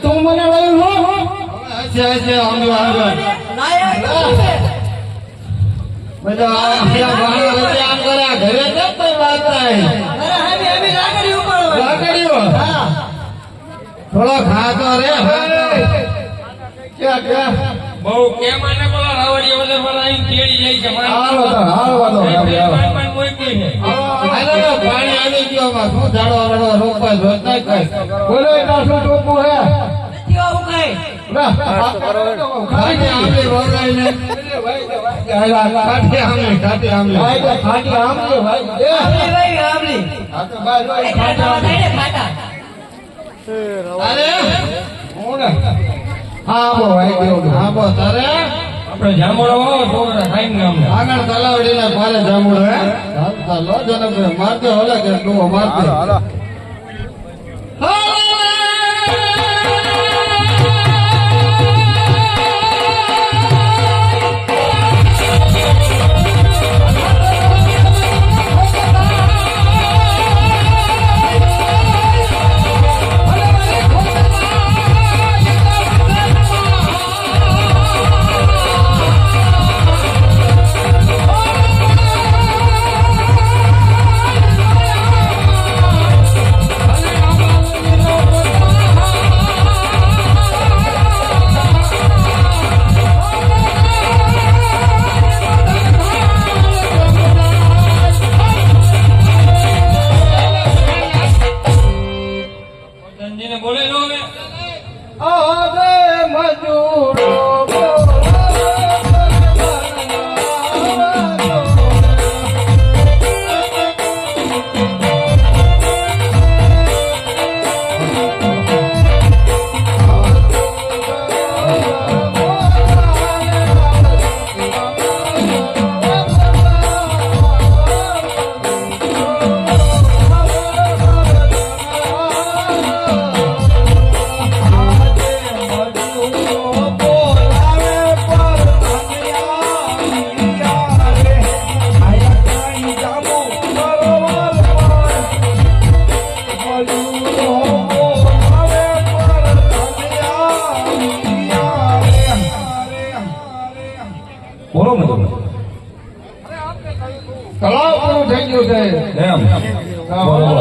તું મને થોડો ખાતો રે ક્યાં ક્યાં બહુ કેમ આને બોલા રાવડીએ વગર વાળા અહીં કેડી જાય છે પાણી આવી ગયો માં શું ઝાડો રડો રોપા જોત નહીં કઈ બોલો એના શું ટોપું હે આપણે જામુડો આગળ તલાવડી ને ભારે જામુડો હે મારતે હોલે કે મારતે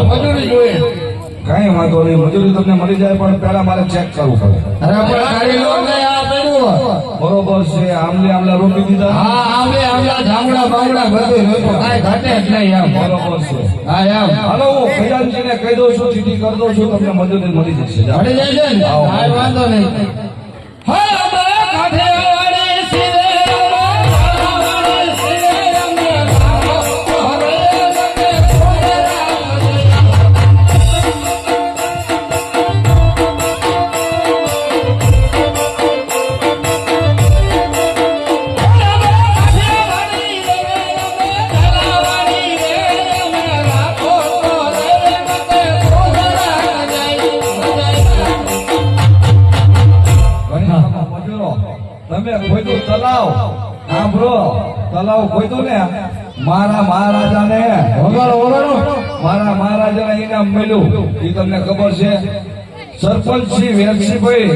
મજૂરી જોઈએ કઈ વાંધો નહીં મજૂરી તમને મળી જાય પણ પેલા મારે ચેક કરવું પડે. બરોબર છે આમલા રોપી દીધા હા આમલા જામડા બામડા બધું રોપ્યું કાંઈ ઘટે જ નહીં એમ બરોબર છે હા એમ હાલો હું ખજાનજીને કહી દઉં છું ચીઠી કરી દઉં છું તમને મજૂરી મળી જશે જાઓ. મળી જાય છે ને કાંઈ વાંધો નહીં હા કાઠિયાવાડી સીધે કાઠિયાવાડી સીધે રમે રામો હરે રમે કોને ઘણી મજૂરો તમે ખોઈતું તલાવ સાંભળો તલાવ ખોઈતું ને મારા મહારાજાને મારા મહારાજાને ઇનામ મળ્યું એ તમને ખબર છે સરપંચ શ્રી વેરસિંહભાઈ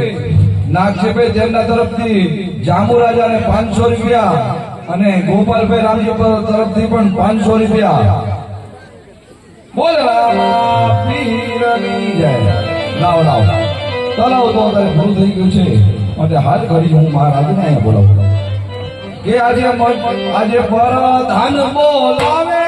નાગજીભાઈ તેમના તરફથી જામુ રાજાને 500 રૂપિયા અને ગોપાલભાઈ રામજી તરફથી પણ 500 રૂપિયા બોલ રામા પીરની જય લાવો લાવો તલાવ તો અત્યારે પૂરું થઈ ગયું છે માટે હાલ ઘડી હું મહારાજને અહીંયા બોલાવું કે આજે પરધાન બોલાવે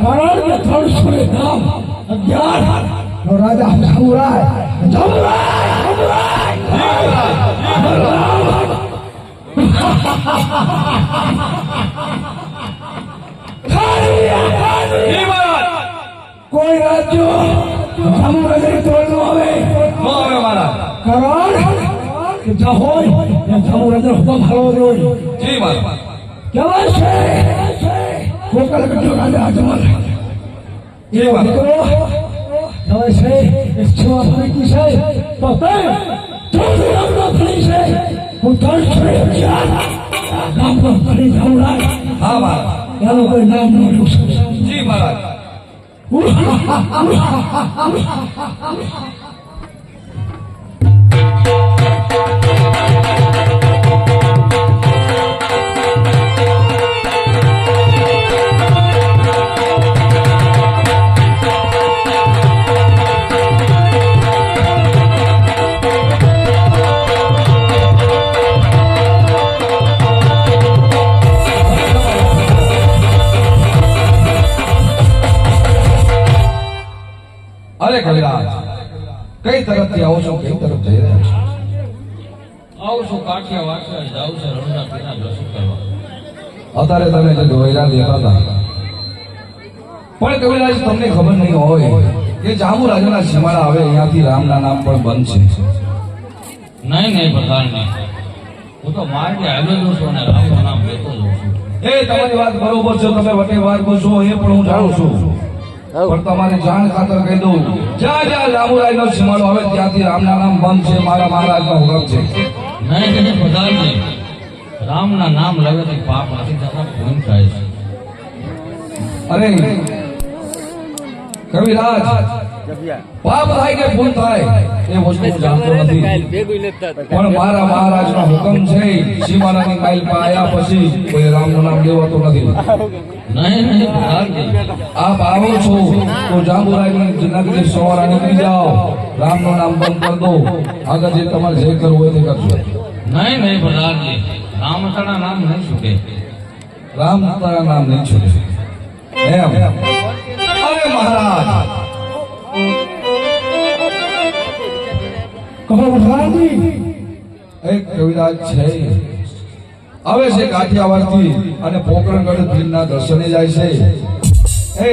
કારણ કે 300 નામ 11 નો રાજા જામુરાય કોઈ રાજ્ય જામુરાય તોડનો આવે નો આવે મહારાજ. કારણ કે જ્યાં હોય ત્યાં જામુરાય હુકમ હાલવો જોઈએ. જી મહારાજ. કહેવાય છે ગોકળ ગઢો રાજા અજમલ જી દીકરો મહારાજ. કહેવાય છે એક સેવા ફરીકી છે તો તે ચોથી રામનો ફરી છે હું 311 રામનો ફરી જામુરાય હા મહારાજ. એનું કોઈ નામ ન લઉં છું. જી મહારાજ. અરે કવિરાજ, કઈ તરફથી આવો છો, કઈ તરફ જઈ રહ્યા છો? આવું છું કાઠિયા વાઠિયા જાઉં છે રણુજા પીના દર્શન કરવા. અત્યારે તમે જે દોયલા દેતા હતા, પણ કવિરાજ તમને ખબર નહીં હોય કે જામુરાજના સીમાડા આવે અહીંયાથી રામના નામ પણ બંધ છે. નહીં પ્રધાન નહીં, હું તો માર્ગે હાલ્યો જઉં છું અને રામનું નામ લેતો જઉં છું. એ તમારી વાત બરોબર છે, તમે વટે વાર છો એ પણ હું જાણું છું, પણ તમારી જાણ ખાતર કહી દઉં, જ્યાં જ્યાં જામુરાજનો સીમાડો આવે ત્યાંથી રામના નામ બંધ છે. મારા મહારાજનો હુકમ છે. નહીં પ્રધાન નહીં, રામના નામ લેવાથી પાપ નથી થતા, પૂન થાય છે. અરે કવિરાજ, પાપ થાય કે ભૂલ થાય એ વસ્તુ હું જાણતો નથી, પણ મારા મહારાજનો હુકમ છે સીમાડાની માઇલ પર આવ્યા પછી કોઈ રામનું નામ લેવાતું નથી. નહીં પ્રધાન નહીં, આપ આવો છો તો જાંબુરાયની નગરી સવારા નીકળી જાઓ, રામનું નામ બંધ કરી દો, આગળ જે તમારે જે કરવું હોય તે કરજો. નહીં પ્રધાન નહીં, રામચંદ્રના નામ નહીં છૂટે. રામ તારા નામ નહીં છૂટે એમ? અરે મહારાજ, કહો ભગવાનજી. એક કવિરાજ છે, આવે છે કાઠિયાવાડથી અને પોકરણગઢ ગીરના દર્શને જાય છે. એ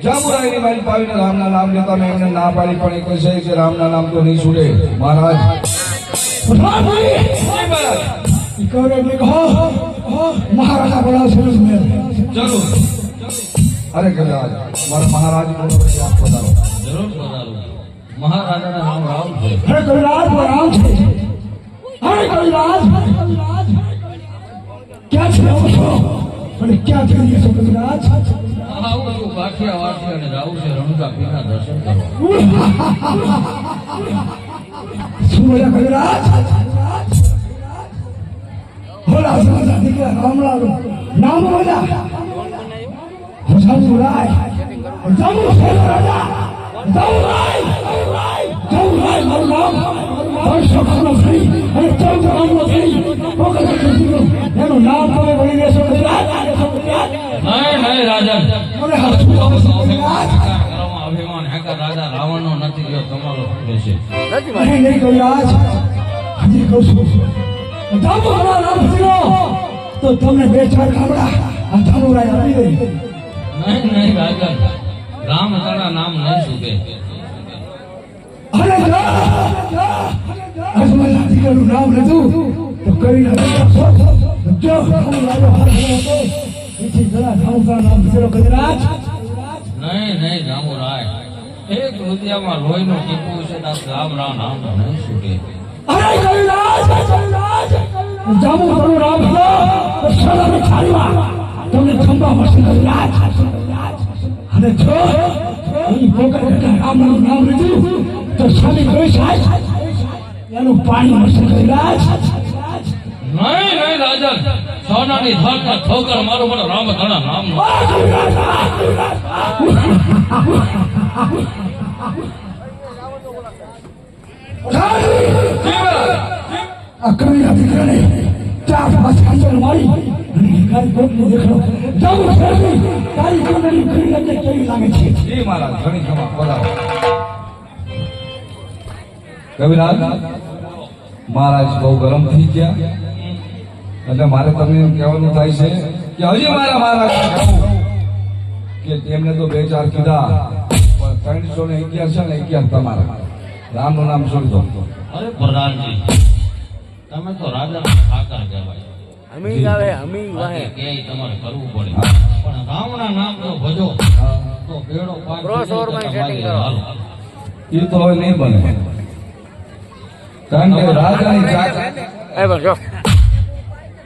જાંબુરાયની મારી પાવીને રામના નામ લેતા મેં એમને ના પાડી, પણ એ કહે છે કે રામના નામ તો નહીં છૂટે. મહારાજ, ભગવાનજી કહો મહારાજા બોલાવશે મેં. જરૂર. અરે કવિરાજ, મારા મહારાજ બોલો પછી આપ પધારો. જરૂર પધારું. મહારાજાના નામ રામ છે. અરે કવિરાજ રામ છે. અરે કવિરાજ ક્યાં છે આવો છો અને ક્યાં થઈ રહ્યા છો કવિરાજ? આવું છું કાઠિયા વાઠિયા અને જાઉં છે રણુજા પીના દર્શન કરવા. શું બોલ્યા કવિરાજ? બોલા સમજા દીકરા રામલાલ નામ બોલ્યા. જામુરાય રાજા જામુરાય મારું નામ 300 થઈ અને 14 રામનો થઈ એનું નામ તમે બોલી દેશો કવિરાજ? નહીં રાજન, મને હસવું આવે છે કવિરાજ. કરવામાં અભિમાન હેકર રાજા રાવણનો નથી ગયો, તમારો રહેશે. નહીં કવિરાજ, હજી કહું છું જામુરાય નામ થયો તો તમને 2-4 ગામડા આ જામુરાય આપી દઈ. નહીં રાજન, રામચંદ્રના નામ નહીં છૂટે. અરે અજમલના દીકરાનું નામ લીધું તો કઈ ના જો જામુરાયનો હાથ હતો એથી ઘણા જામુરાયનું નામ લીધેલો કવિરાજ. નહીં જામુરાય, એક રુદિયામાં લોહીનું ટીપું છે, રામ નામ નહીં છૂટે. અરે કવિરાજ જામુરાયનું નામ હતો તો સલામે છાડીમાં તમને ખંભા મળશે કવિરાજ. અને જો એ પોકરણના રામનું નામ લીધું તો સામે કોઈ સાહેબ એનું પાણી મળશે કવિરાજ. નહીં રાજન, સોનાની થાળમાં ઠોકર મારું મને રામચંદ્રના નામનું. આ કવિના દીકરાને ચાર પાંચ ખાંચર મારી અને કાલ કોકને દેખો જાઉં છે તારી કુંડળી ખરી એટલે કેવી લાગે છે જી મહારાજ ઘણી ક્ષમા બોલાવો કવિરાજ મહારાજ બહુ ગરમ થઈ ગયા એટલે મારે તમને એમ કહેવાનું થાય છે કે હજી મારા મહારાજ કે તેમને તો 2 4 કીધા પણ 311 છે ને 11 તમારા રામનું નામ છોડી દો અરે પ્રધાનજી તમે તો રાજા ઠાકર કહેવાય હમી ગાવે હમી વાહે કે તમારે કરવું પડે પણ રામના નામ જો ભજો તો બેડો પાર Crossover માં setting કરો. એ તો હવે નહીં બને કારણ કે રાજાની જાત એ બસ જો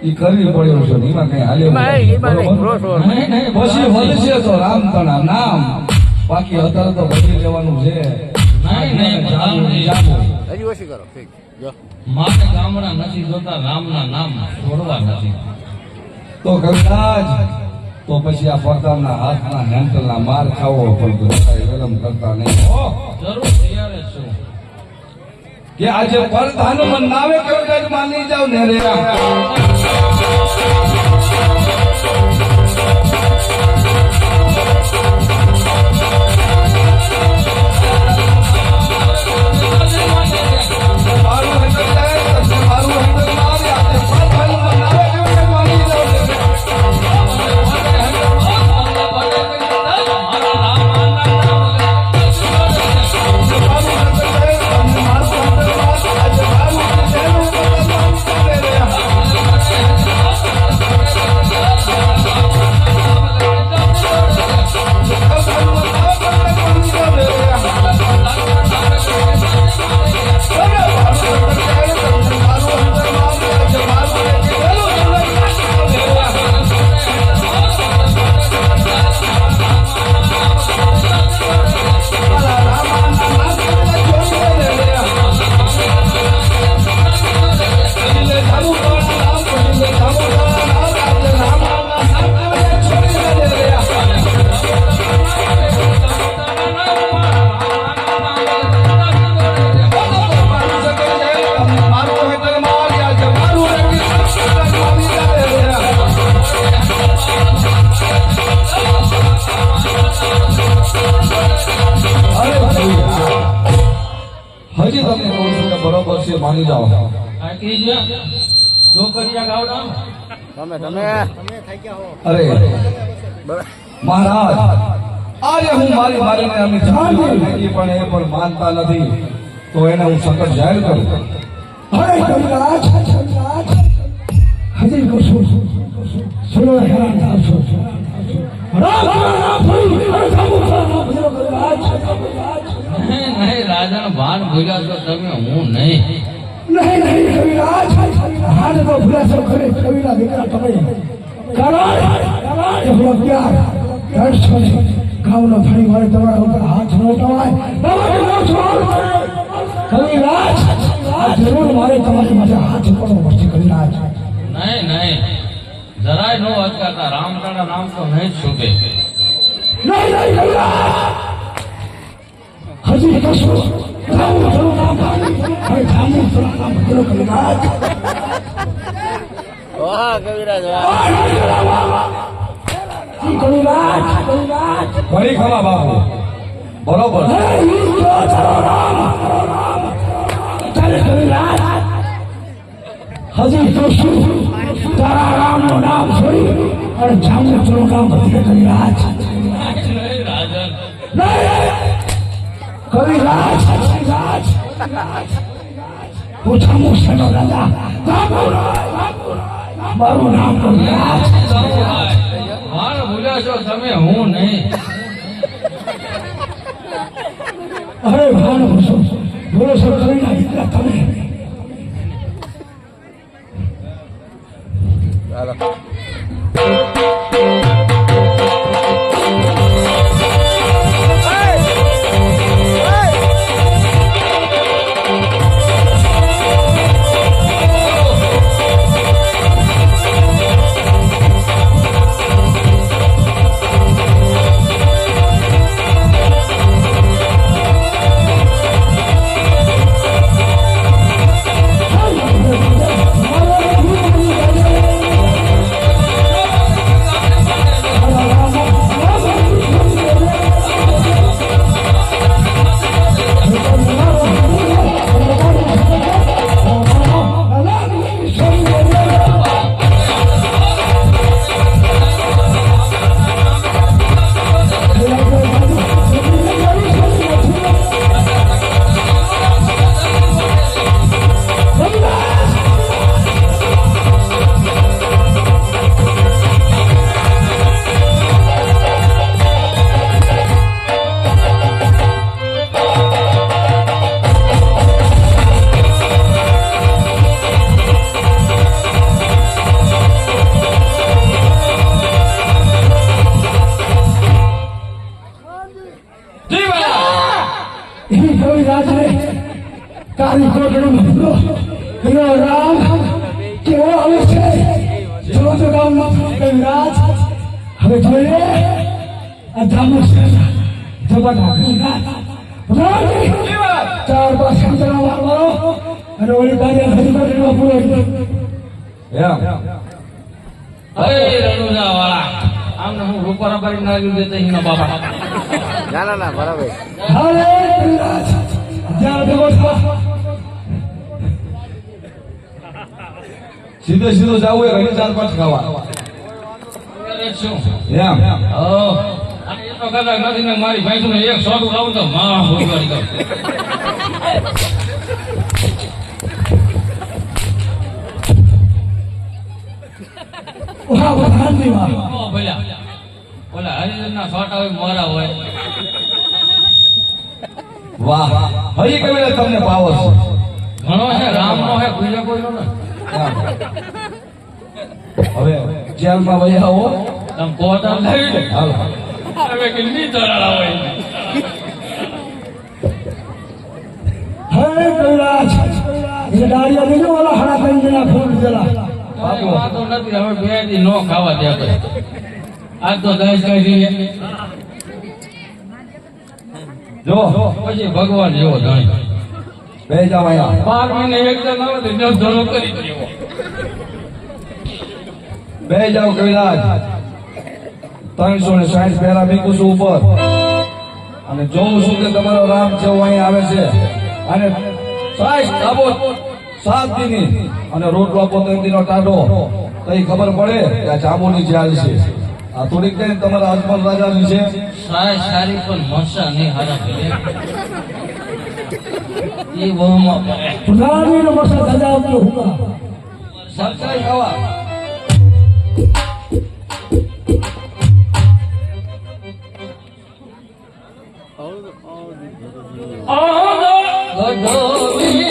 ઈ કરવી પડ્યો છે એમાં કઈ હાલે એમાં નહીં crossover માં. નહીં નહીં પછી વધશે તો રામતણા નામ બાકી અત્યારે તો બદલી લેવાનું છે નહીં પ્રધાનજી હજી ઓછી કરો ઠીક જો મારે ગામડા નથી જોતા રામના નામ છોડવા નથી તો કવિરાજ તો પછી આ પરદારના હાથના હેન્ડલના માર ખાવો પણ તો વધારે વિલંબ કરતા નહીં હો. જરૂર તૈયાર જ છું કે આજે પરદાનું મન નાવે કવિરાજ માની જાવ ને રે મારું હેન્ડલ જાય તો મારું હેન્ડલ મારે આજે પરદાનું મન નાવે કવિરાજ માની જાવ ને રે હજી તમને કહું છું કે બરોબર છે માની જાઓ આટલી જ ડોકરિયા ગાવડા તમે થઈ ગયા હો અરે મહારાજ આજે હું મારીને અમે જાણી નાખી પણ એ પણ માનતા નથી તો એને હું સખત જાહેર કરું અરે કવિરાજ હજી કશું સુનો હેરાન થાશો રામ રામ અરે જાઉં છે કવિરાજ નહીં રાજાનો ભાન ભૂલ્યા છો તમે હું નહીં નહીં કવિરાજ હાથ તો ભૂલાશો ખરે કવિના દીકરા તમે કારણ એવડો પ્યાર દર્શો છે ગામનો ધણી મારે તમારા ઉપર હાથ ન ઉઠાવાય કવિરાજ આ જરૂર મારે તમારી માથે હાથ ઉપાડવો પડશે કવિરાજ નહીં જરાય નો અટકાતા રામતાના નામ તો નહીં જ છૂટે નહીં કવિરાજ હજી કશું ગામનું થોડું નામ હવે ગામનું થોડું નામ ભજનો કવિરાજ વાહ કવિરાજ વાહ કવિરાજ ફરી ખમા બાપુ બરોબર હજી તો શું તારા રામનું નામ છોડી અને જામનું થોડું નામ ભજનો કવિરાજ નહીં રાજન કવિરાજ પૂછામું શેનો રાજા મારું નામ કવિરાજ ભાન ભૂલ્યા છો તમે હું નહીં અરે ભાન બોલો છો કવિના દીકરા તમે એ કવિરાજ ને તારી કોટનો મહિનો હીરો રામ કેવો આવે છે જો તો ગામમાં કવિરાજ હવે જોઈએ આ જામુ છે જબરદસ્ત કવિરાજ ચાર પાંચ સંતરા મારવાનો અને ઓલી બાજુ હરિભક્તનો પૂરો એમ અરે રણુજા વાળા આમને હું રૂપારા બારી નાખ્યું દેતા હિના બાપા ના ના ના બરાબર હાલે કવિરાજ જ્યાં દેવો છો સીધે સીધું જવું એ ઘણી ચાર પાંચ ખાવા અરે શું એમ અને એ તો કદાચ નથી ને મારી ભાઈ એક સોટું લાવું તો માં ભોગવાડી દઉં વાહ શાંતિ વાહ ભલ્યા ઓલા હરિજનના સોટા હોય મોરા હોય વાહ હરી કવિરાજ તમને પાવર છે ઘણો હે રામનો હે બીજા કોઈનો ને હવે જેલમાં વહી આવો તમે પોતા લઈ લે હાલો હવે કેટલી તરાળા હોય હે કવિરાજ એ ડાળિયા દેજો ઓલા હડા કરી દેના ફોન દેલા બાપુ વાતો નથી હવે બે દી નો ખાવા દે આપણે આજ તો દસ કરી દઈએ જો પછી ભગવાન જેવો જાણે બે જાવ અહીંયા 12 મહિને એક જણ આવે તો દસ ધરો કરી દેવો બે જાવ કવિરાજ 360 પહેરા મૂકું છું ઉપર અને જોઉં છું કે તમારો રામ જેવો અહીં આવે છે અને 60 ધાબો 7 દીની અને રોટલો આપો 3 દીનો ટાઢો કઈ ખબર પડે કે આ જાંબુની જેલ છે આ થોડીક કઈ તમારા અજમલ રાજાની છે સારી પણ મસા નહીં હારા કરે એ બહુમાં પડે રાણીનો મસા ધજા આપજો હુકા સરકારી ખાવા ગઢોલી